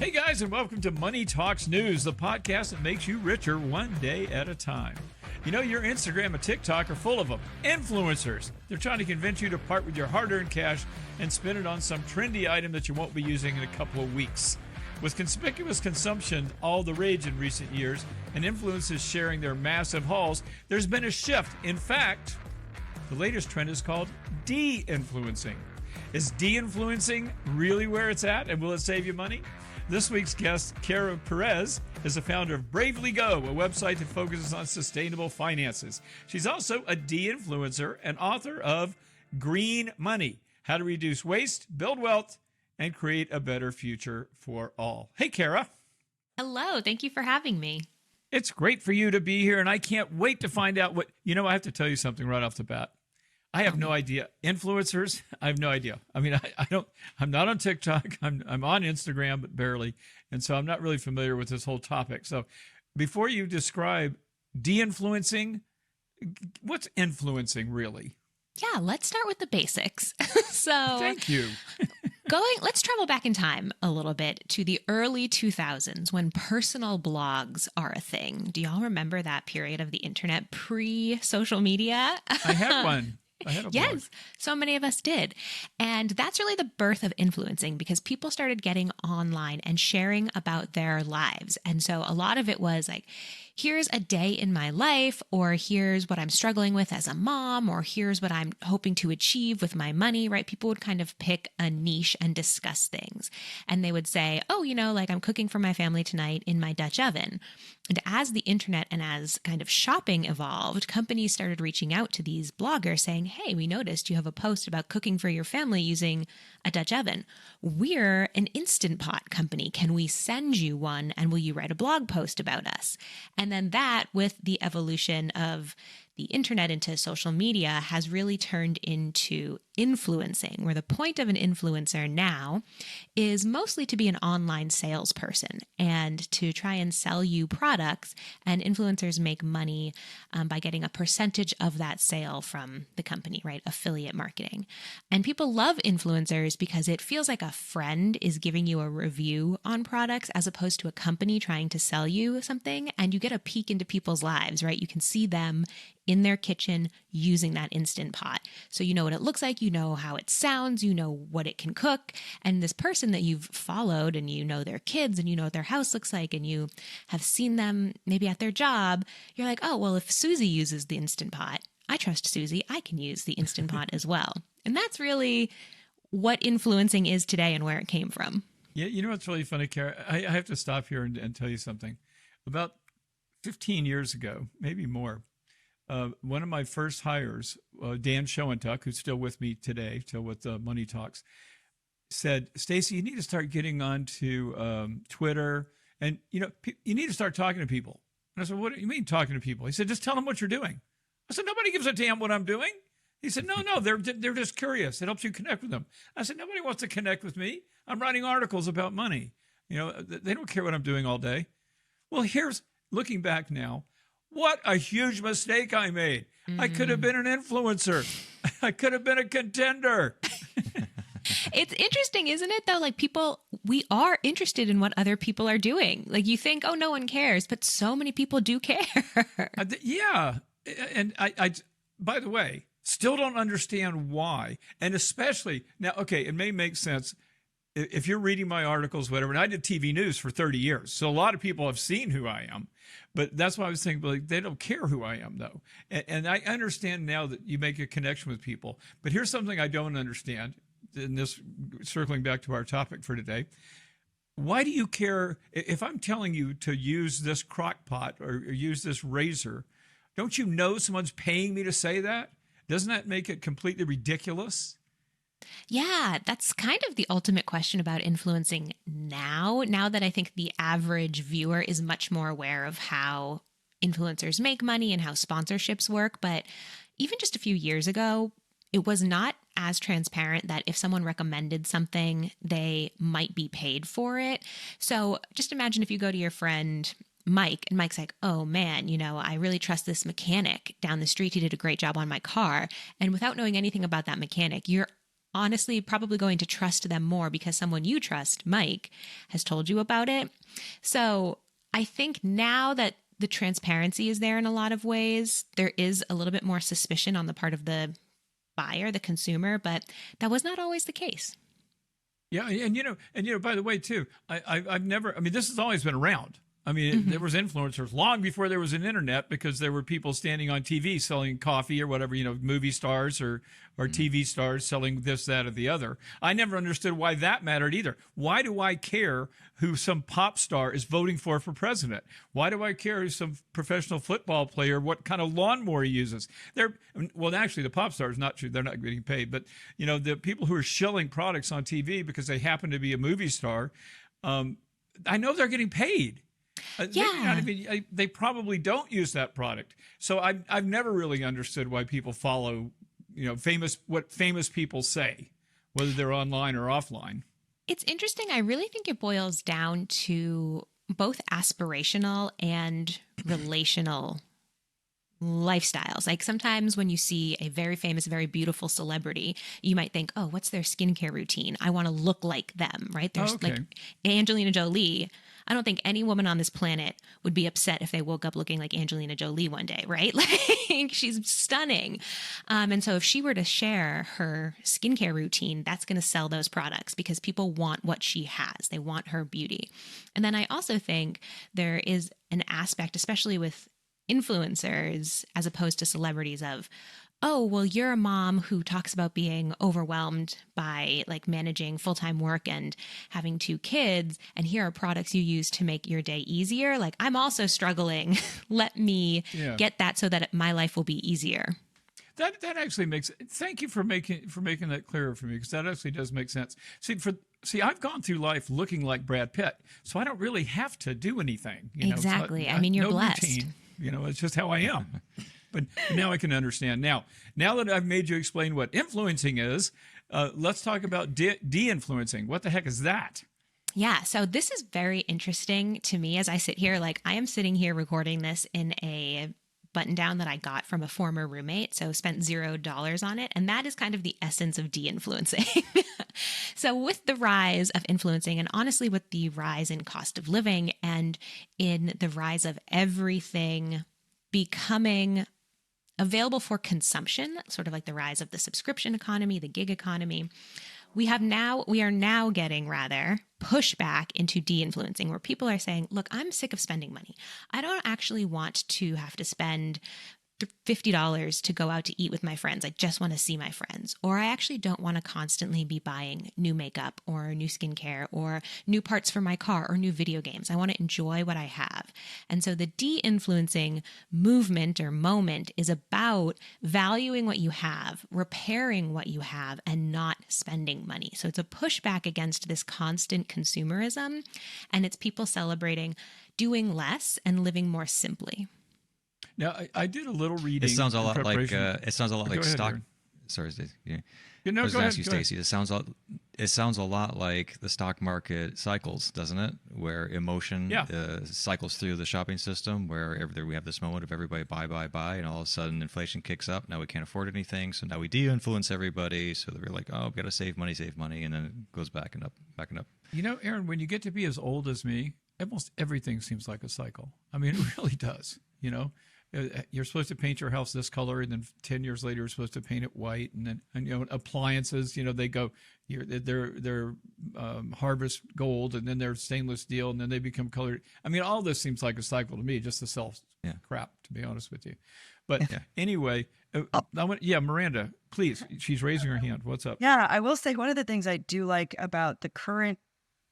Hey guys, and welcome to Money Talks News, the podcast that makes you richer one day at a time. You know, your Instagram and TikTok are full of them. Influencers. They're trying to convince you to part with your hard-earned cash and spend it on some trendy item that you won't be using in a couple of weeks. With conspicuous consumption all the rage in recent years and influencers sharing their massive hauls, there's been a shift. In fact, the latest trend is called de-influencing. Is de-influencing really where it's at, and will it save you money? This week's guest, Kara Perez, is the founder of Bravely Go, a website that focuses on sustainable finances. She's also a de-influencer and author of Green Money, How to Reduce Waste, Build Wealth, and Create a Better Future for All. Hey, Kara. Hello. Thank you for having me. It's great for you to be here, and I can't wait to find out what... You know, I have to tell you something right off the bat. I have no idea. Influencers, I have no idea. I mean, I'm not on TikTok. I'm on Instagram, but barely. And so I'm not really familiar with this whole topic. So before you describe de-influencing, what's influencing really? Yeah, let's start with the basics. Thank you. Let's travel back in time a little bit to the early 2000s when personal blogs are a thing. Do y'all remember that period of the internet pre-social media? I had one. Yes, so many of us did. And that's really the birth of influencing because people started getting online and sharing about their lives. And so a lot of it was like, here's a day in my life, or here's what I'm struggling with as a mom, or here's what I'm hoping to achieve with my money, right? People would kind of pick a niche and discuss things. And they would say, oh, like I'm cooking for my family tonight in my Dutch oven. And as the internet and as kind of shopping evolved, companies started reaching out to these bloggers saying, hey, we noticed you have a post about cooking for your family using a Dutch oven. We're an Instant Pot company. Can we send you one? And will you write a blog post about us? And then that, with the evolution of the internet into social media, has really turned into influencing, where the point of an influencer now is mostly to be an online salesperson and to try and sell you products. And influencers make money by getting a percentage of that sale from the company, right? Affiliate marketing. And people love influencers because it feels like a friend is giving you a review on products as opposed to a company trying to sell you something. And you get a peek into people's lives, right? You can see them in their kitchen using that Instant Pot. So you know what it looks like, you know how it sounds, you know what it can cook. And this person that you've followed and you know their kids and you know what their house looks like and you have seen them maybe at their job, you're like, oh, well, if Susie uses the Instant Pot, I trust Susie, I can use the Instant Pot as well. And that's really what influencing is today and where it came from. Yeah, you know what's really funny, Kara? I have to stop here and tell you something. About 15 years ago, maybe more, one of my first hires, Dan Schoentuck, who's still with me today, still with Money Talks, said, Stacy, you need to start getting onto Twitter, and you need to start talking to people. And I said, what do you mean talking to people? He said, just tell them what you're doing. I said, nobody gives a damn what I'm doing. He said, no, they're just curious. It helps you connect with them. I said, nobody wants to connect with me. I'm writing articles about money. They don't care what I'm doing all day. Well, here's looking back now. What a huge mistake I made. I could have been an influencer. I could have been a contender. It's interesting, isn't it, though? Like we are interested in what other people are doing. Like you think, oh, no one cares, but so many people do care. Yeah. And I, by the way, still don't understand why. And especially now, okay, it may make sense if you're reading my articles, whatever, and I did TV news for 30 years. So a lot of people have seen who I am, but that's why I was thinking, like, they don't care who I am though. And I understand now that you make a connection with people, but here's something I don't understand. And this, circling back to our topic for today, why do you care if I'm telling you to use this crock pot or use this razor? Don't you know someone's paying me to say that? Doesn't that make it completely ridiculous? Yeah, that's kind of the ultimate question about influencing now that I think the average viewer is much more aware of how influencers make money and how sponsorships work. But even just a few years ago, it was not as transparent that if someone recommended something, they might be paid for it. So just imagine if you go to your friend Mike, and Mike's like, oh man, I really trust this mechanic down the street. He did a great job on my car. And without knowing anything about that mechanic, you're honestly probably going to trust them more because someone you trust, Mike, has told you about it. So I think now that the transparency is there in a lot of ways, there is a little bit more suspicion on the part of the buyer, the consumer, but that was not always the case. Yeah, and by the way, too, I've never. I mean, this has always been around. I mean, there was influencers long before there was an internet because there were people standing on TV selling coffee or whatever, movie stars or TV stars selling this, that, or the other. I never understood why that mattered either. Why do I care who some pop star is voting for president? Why do I care who some professional football player, what kind of lawnmower he uses? Well, actually, the pop stars, not true. They're not getting paid. But, the people who are shilling products on TV because they happen to be a movie star, I know they're getting paid. Yeah. They probably don't use that product. So I've never really understood why people follow, what famous people say, whether they're online or offline. It's interesting. I really think it boils down to both aspirational and relational lifestyles. Like sometimes when you see a very famous, very beautiful celebrity, you might think, oh, what's their skincare routine? I want to look like them, right? There's like Angelina Jolie. I don't think any woman on this planet would be upset if they woke up looking like Angelina Jolie one day, right? Like she's stunning. And so if she were to share her skincare routine, that's going to sell those products because people want what she has. They want her beauty. And then I also think there is an aspect, especially with influencers as opposed to celebrities, of, oh, well, you're a mom who talks about being overwhelmed by like managing full-time work and having 2 kids, and here are products you use to make your day easier. Like, I'm also struggling. Let me get that so that my life will be easier. That actually makes. Thank you for making that clearer for me, because that actually does make sense. See, I've gone through life looking like Brad Pitt, so I don't really have to do anything. Exactly. I mean, you're blessed. Routine, it's just how I am. But now I can understand. Now that I've made you explain what influencing is, let's talk about de-influencing. What the heck is that? Yeah, so this is very interesting to me as I sit here. Like, I am sitting here recording this in a button down that I got from a former roommate, so spent $0 on it. And that is kind of the essence of de-influencing. So with the rise of influencing, and honestly with the rise in cost of living and in the rise of everything becoming available for consumption, sort of like the rise of the subscription economy, the gig economy, we are now getting rather pushback into de-influencing, where people are saying, look, I'm sick of spending money. I don't actually want to have to spend $50 to go out to eat with my friends. I just want to see my friends. Or I actually don't want to constantly be buying new makeup or new skincare or new parts for my car or new video games. I want to enjoy what I have. And so the de-influencing movement or moment is about valuing what you have, repairing what you have, and not spending money. So it's a pushback against this constant consumerism, and it's people celebrating doing less and living more simply. Now, I did a little reading. It sounds a lot like stock. Aaron. Sorry, Stacey. Yeah. I was going to ask you, Stacey. It sounds a lot like the stock market cycles, doesn't it? Where emotion cycles through the shopping system, where we have this moment of everybody buy, and all of a sudden inflation kicks up. Now we can't afford anything, so now we de-influence everybody. So they're like, oh, I've got to save money, and then it goes back and up. Aaron, when you get to be as old as me, almost everything seems like a cycle. I mean, it really does. You're supposed to paint your house this color, and then 10 years later, you're supposed to paint it white. And then, appliances, they go, they're harvest gold, and then they're stainless steel, and then they become colored. I mean, all this seems like a cycle to me, just to sell crap, to be honest with you. But anyway, Miranda, please. She's raising her hand. What's up? Yeah, I will say one of the things I do like about the current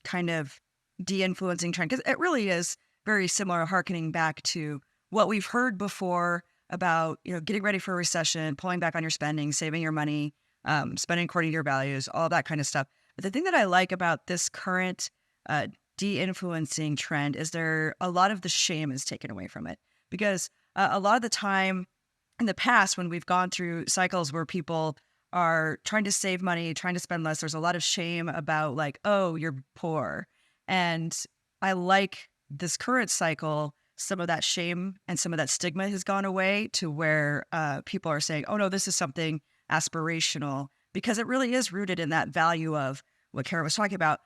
kind of de-influencing trend, because it really is very similar, harkening back to what we've heard before about, getting ready for a recession, pulling back on your spending, saving your money, spending according to your values, all that kind of stuff. But the thing that I like about this current de-influencing trend is a lot of the shame is taken away from it. Because a lot of the time in the past, when we've gone through cycles where people are trying to save money, trying to spend less, there's a lot of shame about like, oh, you're poor. And I like this current cycle, some of that shame and some of that stigma has gone away to where people are saying, oh, no, this is something aspirational because it really is rooted in that value of what Kara was talking about.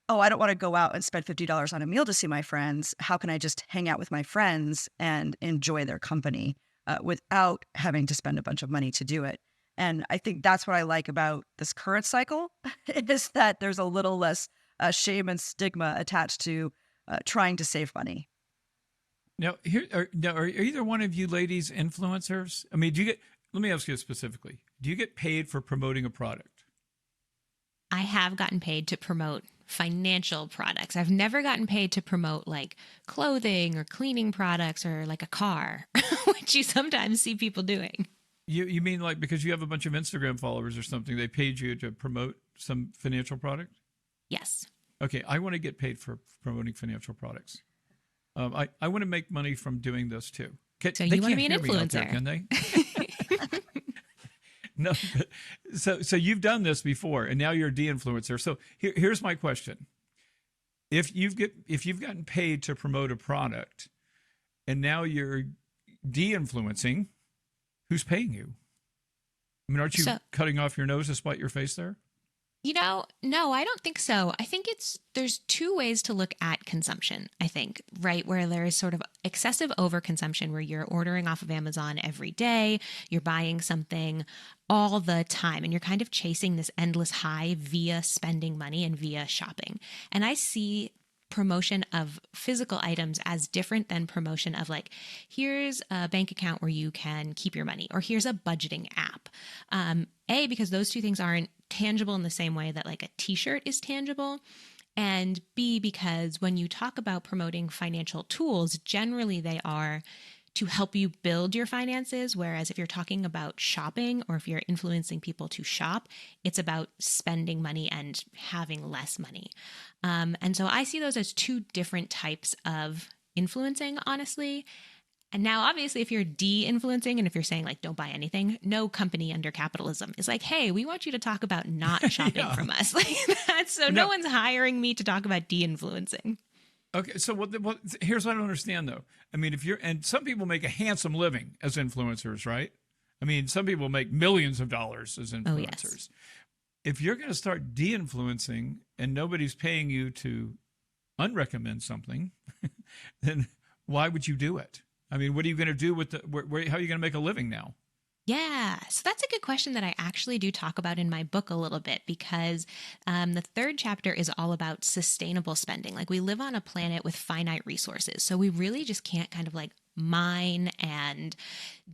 Oh, I don't want to go out and spend $50 on a meal to see my friends. How can I just hang out with my friends and enjoy their company without having to spend a bunch of money to do it? And I think that's what I like about this current cycle is that there's a little less shame and stigma attached to trying to save money. Now, are either one of you ladies influencers? I mean, let me ask you specifically, do you get paid for promoting a product? I have gotten paid to promote financial products. I've never gotten paid to promote like clothing or cleaning products or like a car, which you sometimes see people doing. You mean like because you have a bunch of Instagram followers or something, they paid you to promote some financial product? Yes. Okay, I want to get paid for promoting financial products. I want to make money from doing this too. So you want to be an influencer, there, can they? No. So you've done this before, and now you're a de-influencer. So here's my question: if you've gotten paid to promote a product, and now you're de-influencing, who's paying you? I mean, aren't you cutting off your nose to spite your face there? No, I don't think so. I think there's two ways to look at consumption, I think, right? Where there is sort of excessive overconsumption where you're ordering off of Amazon every day, you're buying something all the time, and you're kind of chasing this endless high via spending money and via shopping. And I see promotion of physical items as different than promotion of like, here's a bank account where you can keep your money, or here's a budgeting app. Because those two things aren't tangible in the same way that like a t-shirt is tangible. And B, because when you talk about promoting financial tools, generally they are to help you build your finances. Whereas if you're talking about shopping or if you're influencing people to shop, it's about spending money and having less money. And so I see those as two different types of influencing, honestly. And now, obviously, if you're de-influencing and if you're saying like, don't buy anything, no company under capitalism is like, hey, we want you to talk about not shopping from us. Like that. So no one's hiring me to talk about de-influencing. Okay, so here's what I don't understand, though. I mean, and some people make a handsome living as influencers, right? I mean, some people make millions of dollars as influencers. Oh, yes. If you're going to start de-influencing and nobody's paying you to unrecommend something, then why would you do it? I mean, what are you going to do with how are you going to make a living now? Yeah, so that's a good question that I actually do talk about in my book a little bit because the third chapter is all about sustainable spending. Like we live on a planet with finite resources, so we really just can't kind of like mine and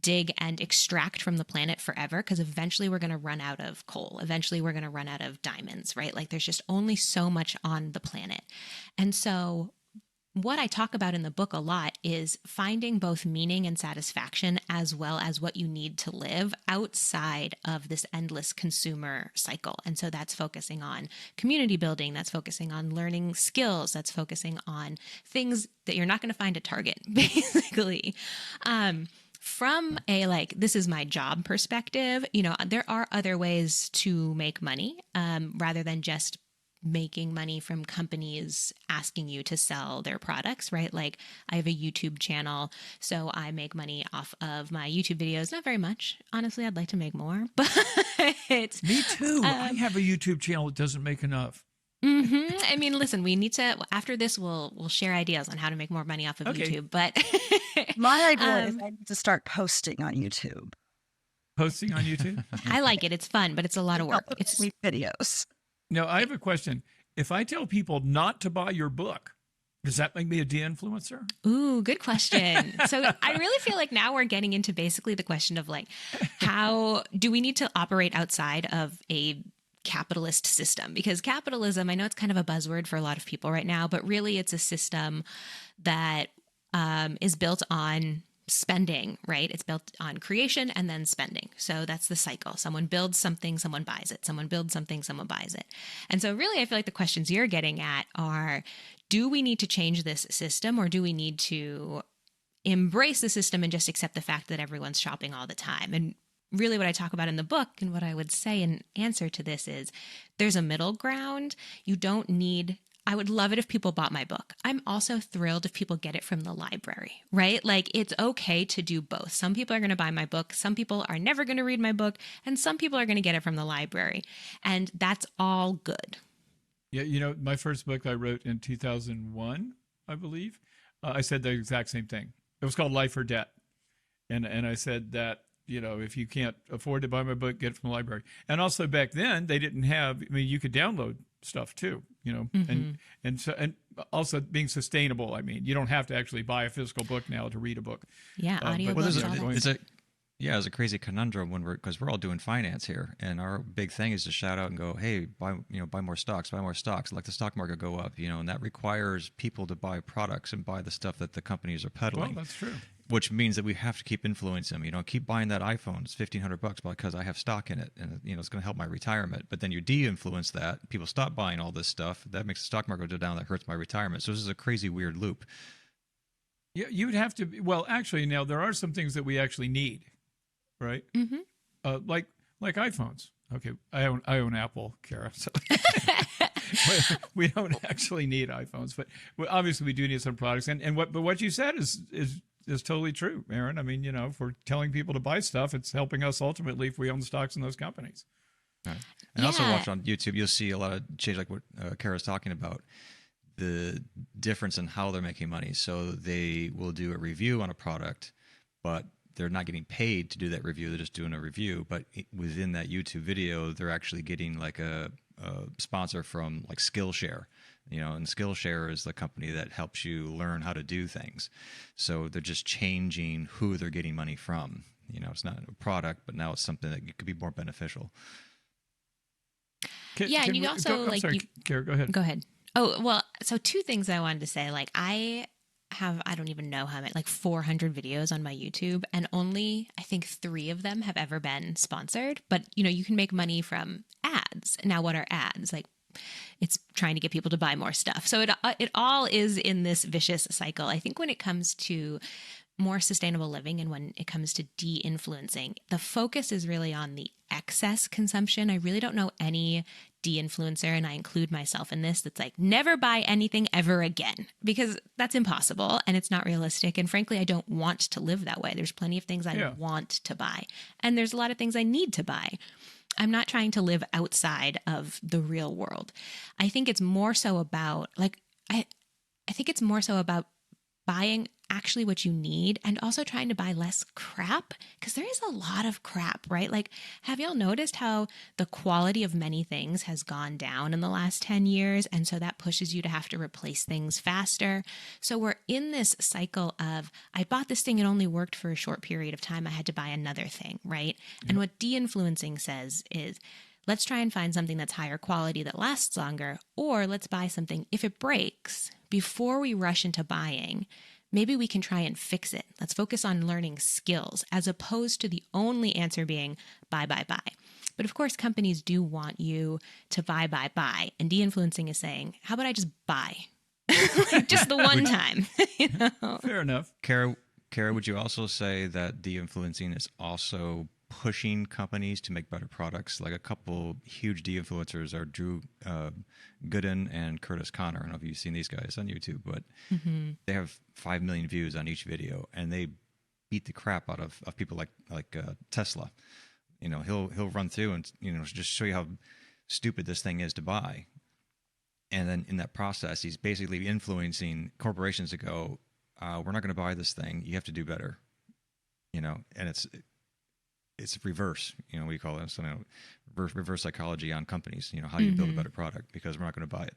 dig and extract from the planet forever because eventually we're going to run out of coal. Eventually we're going to run out of diamonds, right? Like there's just only so much on the planet. And so what I talk about in the book a lot is finding both meaning and satisfaction as well as what you need to live outside of this endless consumer cycle. And so that's focusing on community building, that's focusing on learning skills, that's focusing on things that you're not going to find at Target, basically. From a like, this is my job perspective, there are other ways to make money rather than just making money from companies asking you to sell their products, right? Like I have a YouTube channel, so I make money off of my YouTube videos. Not very much. Honestly, I'd like to make more, but me too. I have a YouTube channel that doesn't make enough. Mm-hmm. I mean, listen, we need to, after this, we'll share ideas on how to make more money off of YouTube, but my idea is I need to start posting on YouTube. Posting on YouTube? I like it. It's fun, but it's a lot of work. It's videos. Now, I have a question. If I tell people not to buy your book, does that make me a de-influencer? Ooh, good question. So I really feel like now we're getting into basically the question of like, how do we need to operate outside of a capitalist system? Because capitalism, I know it's kind of a buzzword for a lot of people right now, but really it's a system that is built on spending, right? It's built on creation and then spending. So that's the cycle. Someone builds something, someone buys it. Someone builds something, someone buys it. And so really, I feel like the questions you're getting at are, do we need to change this system or do we need to embrace the system and just accept the fact that everyone's shopping all the time? And really what I talk about in the book and what I would say in answer to this is there's a middle ground. You don't need I would love it if people bought my book. I'm also thrilled if people get it from the library, right? Like it's okay to do both. Some people are going to buy my book. Some people are never going to read my book. And some people are going to get it from the library. And that's all good. Yeah. My first book I wrote in 2001, I believe, I said the exact same thing. It was called Life or Debt. And I said that, if you can't afford to buy my book, get it from the library. And also back then they didn't have, you could download stuff too, and also being sustainable. You don't have to actually buy a physical book now to read a book. Yeah. Audio books. It's a crazy conundrum because we're all doing finance here, and our big thing is to shout out and go, hey, buy more stocks, let the stock market go up, and that requires people to buy products and buy the stuff that the companies are peddling. Well, that's true. Which means that we have to keep influencing them. Keep buying that iPhone. It's $1,500 because I have stock in it, and it's going to help my retirement. But then you de-influence that. People stop buying all this stuff. That makes the stock market go down. That hurts my retirement. So this is a crazy, weird loop. Yeah, you would have to. Well, actually, now there are some things that we actually need, right? Mm-hmm. Like iPhones. Okay, I own Apple, Kara. So we don't actually need iPhones, but obviously we do need some products. And what you said is totally true, Aaron. If we're telling people to buy stuff, it's helping us ultimately if we own the stocks in those companies. Right. And also watch on YouTube, you'll see a lot of change, like what Kara's talking about, the difference in how they're making money. So they will do a review on a product, but they're not getting paid to do that review. They're just doing a review. But within that YouTube video, they're actually getting like a sponsor from like Skillshare. And Skillshare is the company that helps you learn how to do things. So they're just changing who they're getting money from. It's not a product, but now it's something that could be more beneficial. And you also Kara, go ahead. Go ahead. Oh, well, so two things I wanted to say. Like I don't even know how many, like 400 videos on my YouTube, and only I think 3 of them have ever been sponsored. But you can make money from ads. Now, what are ads? Like, it's trying to get people to buy more stuff. So it all is in this vicious cycle. I think when it comes to more sustainable living and when it comes to de-influencing, the focus is really on the excess consumption. I really don't know any de-influencer, and I include myself in this, that's like, never buy anything ever again, because that's impossible and it's not realistic. And frankly, I don't want to live that way. There's plenty of things I want to buy, and there's a lot of things I need to buy. I'm not trying to live outside of the real world. I think it's more so about I think it's more so about buying actually what you need, and also trying to buy less crap, because there is a lot of crap, right? Like, have y'all noticed how the quality of many things has gone down in the last 10 years? And so that pushes you to have to replace things faster. So we're in this cycle of, I bought this thing, it only worked for a short period of time, I had to buy another thing, right? Yep. And what de-influencing says is, let's try and find something that's higher quality that lasts longer, or let's buy something, if it breaks, before we rush into buying, maybe we can try and fix it. Let's focus on learning skills, as opposed to the only answer being buy, buy, buy. But of course, companies do want you to buy, buy, buy. And de-influencing is saying, how about I just buy? Like just the one time. Fair enough. Kara, would you also say that de-influencing is also pushing companies to make better products? Like a couple huge de-influencers are Drew Gooden and Curtis Connor. I don't know if you've seen these guys on YouTube, but they have 5 million views on each video, and they beat the crap out of people like Tesla. He'll run through and just show you how stupid this thing is to buy, and then in that process, he's basically influencing corporations to go, "We're not going to buy this thing. You have to do better." And it's reverse, we call it reverse psychology on companies. How do you build a better product, because we're not going to buy it.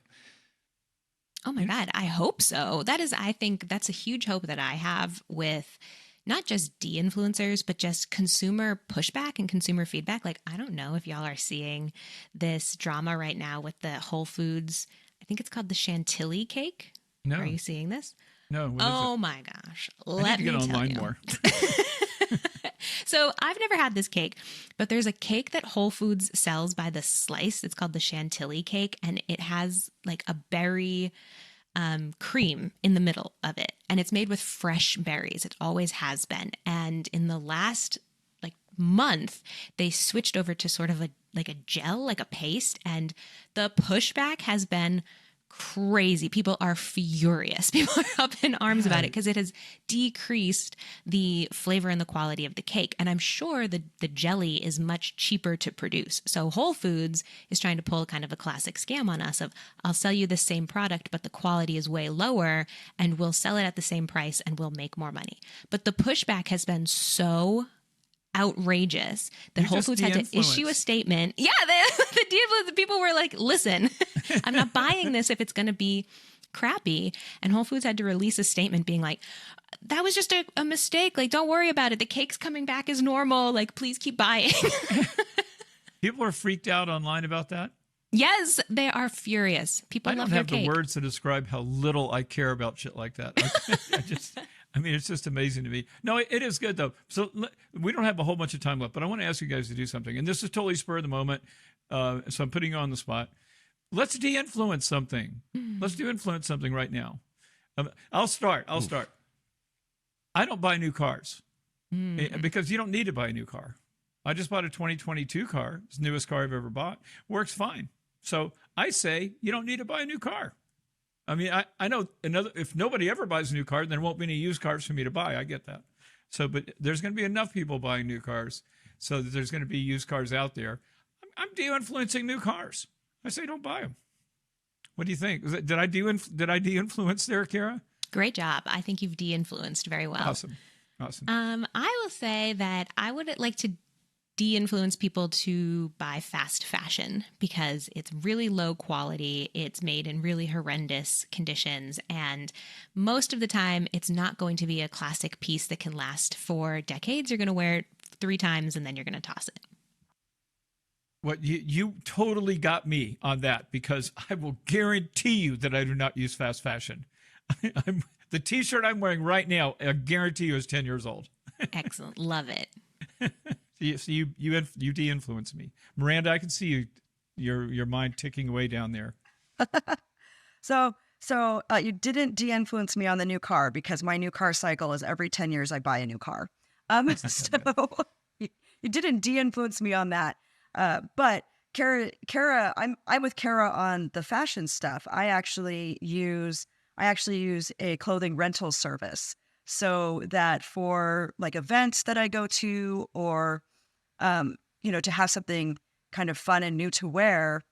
Oh my God, I hope so. I think that's a huge hope that I have with not just de-influencers, but just consumer pushback and consumer feedback. Like, I don't know if y'all are seeing this drama right now with the Whole Foods, I think it's called the Chantilly cake. No. Are you seeing this? No. Oh my gosh. Let me get online more. So I've never had this cake, but there's a cake that Whole Foods sells by the slice. It's called the Chantilly cake, and it has like a berry cream in the middle of it, and it's made with fresh berries. It always has been. And in the last month, they switched over to sort of a gel, like a paste, and the pushback has been crazy. People are furious. People are up in arms about it because it has decreased the flavor and the quality of the cake. And I'm sure the jelly is much cheaper to produce. So Whole Foods is trying to pull kind of a classic scam on us of, I'll sell you the same product, but the quality is way lower, and we'll sell it at the same price and we'll make more money. But the pushback has been so outrageous that Whole Foods had to issue a statement. Yeah, the people were like, listen, I'm not buying this if it's going to be crappy. And Whole Foods had to release a statement being like, that was just a mistake. Like, don't worry about it. The cake's coming back as normal. Like, please keep buying. People are freaked out online about that. Yes, they are furious. People love their cake. I don't have the words to describe how little I care about shit like that. I mean, it's just amazing to me. No, it is good, though. So we don't have a whole bunch of time left, but I want to ask you guys to do something. And this is totally spur of the moment, so I'm putting you on the spot. Let's de-influence something. Let's de-influence something right now. I'll start. I don't buy new cars because you don't need to buy a new car. I just bought a 2022 car. It's the newest car I've ever bought. Works fine. So I say you don't need to buy a new car. I mean, I know if nobody ever buys a new car, then there won't be any used cars for me to buy. I get that. So, but there's going to be enough people buying new cars so that there's going to be used cars out there. I'm de-influencing new cars. I say don't buy them. What do you think? Did I de-influence there, Kara? Great job. I think you've de-influenced very well. Awesome. I will say that I would like to de-influence people to buy fast fashion because it's really low quality. It's made in really horrendous conditions. And most of the time, it's not going to be a classic piece that can last for decades. You're going to wear it 3 times and then you're going to toss it. What you totally got me on that because I will guarantee you that I do not use fast fashion. The T-shirt I'm wearing right now, I guarantee you is 10 years old. Excellent. Love it. So you de-influence me, Miranda. I can see your mind ticking away down there. So you didn't de-influence me on the new car because my new car cycle is every 10 years I buy a new car. So you didn't de-influence me on that. But Kara, I'm with Kara on the fashion stuff. I actually use a clothing rental service. So that for like events that I go to or, to have something kind of fun and new to wear,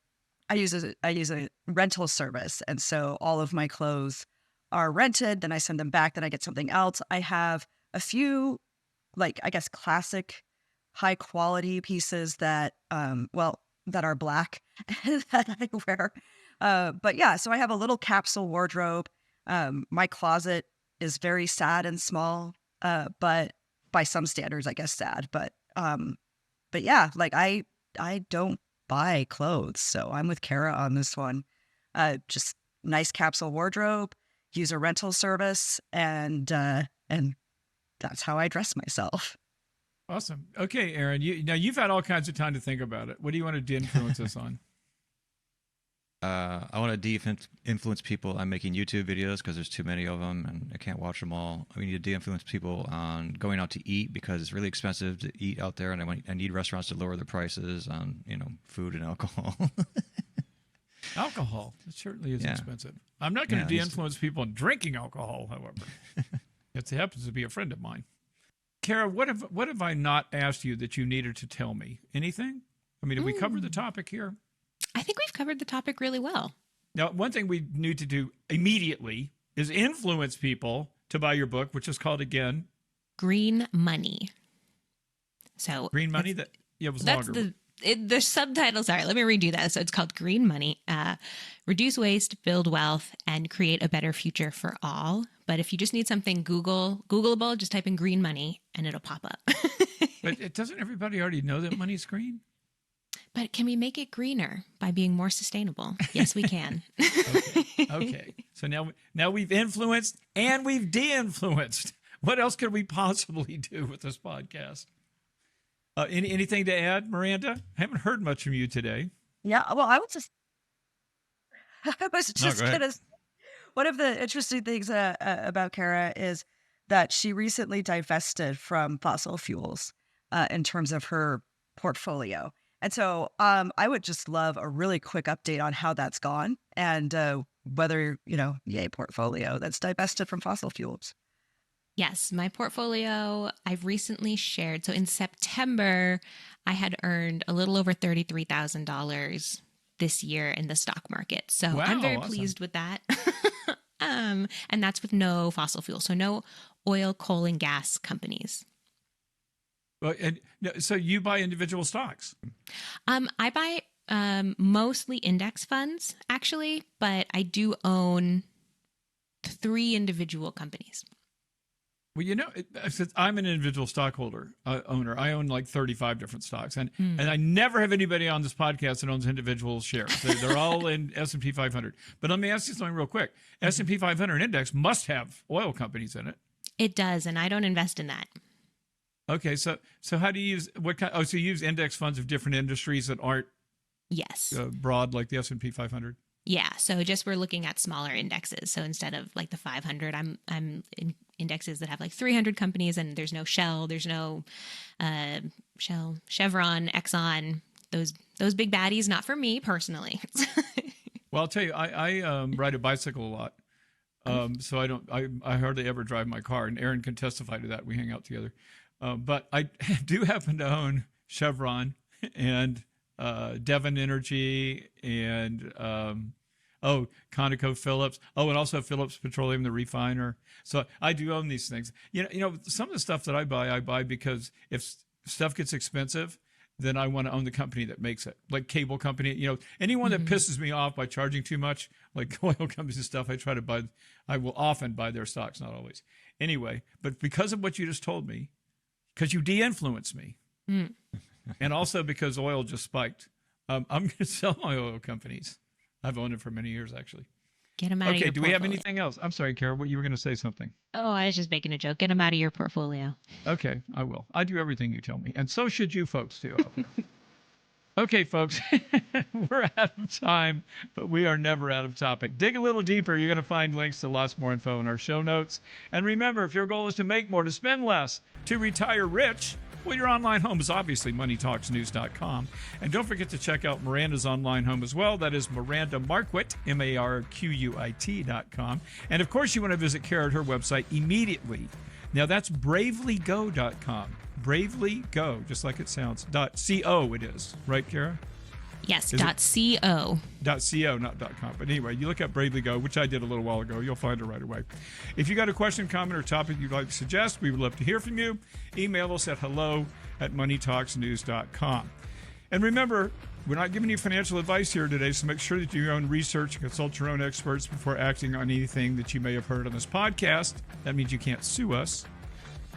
I use a rental service. And so all of my clothes are rented. Then I send them back. Then I get something else. I have a few, like, I guess, classic high quality pieces that are black that I wear. But yeah, so I have a little capsule wardrobe. My closet is very sad and small, but by some standards, I guess sad. But yeah, like I don't buy clothes, so I'm with Kara on this one. Just nice capsule wardrobe, use a rental service, and that's how I dress myself. Awesome. Okay, Aaron, you've had all kinds of time to think about it. What do you want to de-influence us on? I want to de-influence people on making YouTube videos because there's too many of them and I can't watch them all. We need to de-influence people on going out to eat because it's really expensive to eat out there, and I need restaurants to lower their prices on food and alcohol. Alcohol, it certainly is expensive. I'm not going to de-influence people on drinking alcohol, however. It happens to be a friend of mine. Kara, what have I not asked you that you needed to tell me? Anything? I mean, have we covered the topic here? I think we've covered the topic really well. Now, one thing we need to do immediately is influence people to buy your book, which is called, again, Green Money. So Green Money? It was that's longer. The subtitle. Sorry, let me redo that. So it's called Green Money. Reduce waste, build wealth, and create a better future for all. But if you just need something Googleable, just type in green money and it'll pop up. But doesn't everybody already know that money's green? But can we make it greener by being more sustainable? Yes, we can. Okay. So now we've influenced and we've de-influenced. What else could we possibly do with this podcast? Anything to add, Miranda? I haven't heard much from you today. Yeah, well, I was just going to. One of the interesting things about Kara is that she recently divested from fossil fuels in terms of her portfolio. And so I would just love a really quick update on how that's gone and whether, yay portfolio that's divested from fossil fuels. Yes, my portfolio I've recently shared. So in September, I had earned a little over $33,000 this year in the stock market. So wow, I'm very awesome. pleased with that. And that's with no fossil fuel. So no oil, coal, and gas companies. Well, and so you buy individual stocks? I buy mostly index funds, actually, but I do own 3 individual companies. Well, since I'm an individual stockholder, owner, I own like 35 different stocks. And I never have anybody on this podcast that owns individual shares. They're all in S&P 500. But let me ask you something real quick. S&P 500 index must have oil companies in it. It does, and I don't invest in that. Okay, so how do you use what kind? Oh, so you use index funds of different industries that aren't broad like the S&P 500. Yeah, so just we're looking at smaller indexes. So instead of like the 500, I'm in indexes that have like 300 companies, and there's no Shell, there's no Shell, Chevron, Exxon, those big baddies. Not for me personally. Well, I'll tell you, I ride a bicycle a lot, so I hardly ever drive my car, and Aaron can testify to that. We hang out together, but I do happen to own Chevron and Devon Energy and ConocoPhillips. Oh, and also Phillips Petroleum, the refiner. So I do own these things. Some of the stuff that I buy because if stuff gets expensive, then I want to own the company that makes it. Like cable company, anyone that pisses me off by charging too much, like oil companies and stuff, I will often buy their stocks, not always. Anyway, but because of what you just told me, because you de-influenced me, and also because oil just spiked, I'm going to sell my oil companies. I've owned it for many years, actually. Get them out of your portfolio. Okay, do we have anything else? I'm sorry, Kara, you were going to say something. Oh, I was just making a joke. Get them out of your portfolio. Okay, I will. I do everything you tell me, and so should you folks too. Okay, folks, we're out of time, but we are never out of topic. Dig a little deeper. You're going to find links to lots more info in our show notes. And remember, if your goal is to make more, to spend less, to retire rich, well, your online home is obviously moneytalksnews.com. And don't forget to check out Miranda's online home as well. That is Miranda Marquit, MARQUIT.com. And of course, you want to visit Kara at her website immediately. Now, that's bravelygo.com. Bravely Go, just like it sounds. .co it is. Right, Kara? Yes, Is .co. .co, not .com. But anyway, you look up Bravely Go, which I did a little while ago. You'll find it right away. If you got a question, comment, or topic you'd like to suggest, we would love to hear from you. Email us at hello@moneytalksnews.com. And remember, we're not giving you financial advice here today, so make sure that you do your own research and consult your own experts before acting on anything that you may have heard on this podcast. That means you can't sue us.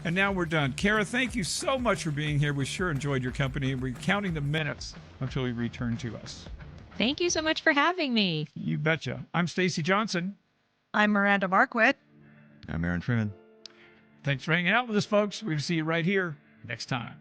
And now we're done. Kara, thank you so much for being here. We sure enjoyed your company, and we're counting the minutes until you return to us. Thank you so much for having me. You betcha. I'm Stacy Johnson. I'm Miranda Marquit. I'm Aaron Freeman. Thanks for hanging out with us, folks. We'll see you right here next time.